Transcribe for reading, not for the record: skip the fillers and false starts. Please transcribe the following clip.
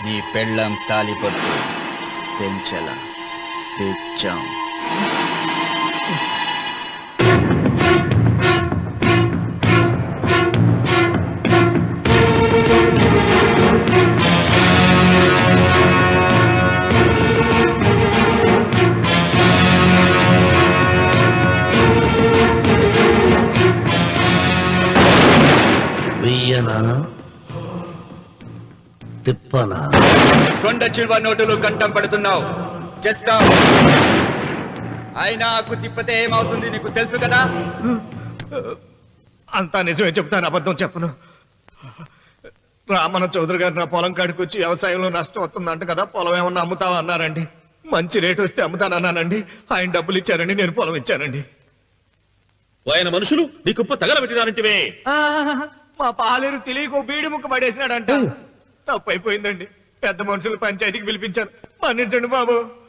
నీ పెళ్ళం తాలిపట్టు పెంచల తెచ్చాం. తిప్పనా కొండ చిల్వ నోటులు కంఠం పడుతున్నావు. చేస్తావు. అయినా తిప్పతే ఏమవుతుంది నీకు తెలుసు కదా. అంతా నిజమే చెప్తాను, అబద్ధం చెప్పను. రామన్న చౌదరి గారు నా పొలం కాడికి వచ్చి వ్యవసాయంలో నష్టం వస్తుందంట కదా, పొలం ఏమన్నా అమ్ముతావా అన్నారండి. మంచి రేటు వస్తే అమ్ముతానన్నానండి. ఆయన డబ్బులు ఇచ్చారండి, నేను పొలం ఇచ్చానండి. ఆయన మనుషులు నీ కుప్ప తగలబెట్టినారంటివే. మా పాలేరు తెలియకో బీడి ముక్క పడేసినాడంట. తప్పు అయిపోయిందండి. పెద్ద మనుషులు పంచాయతీకి పిలిపించాను, మన్నించండి బాబు.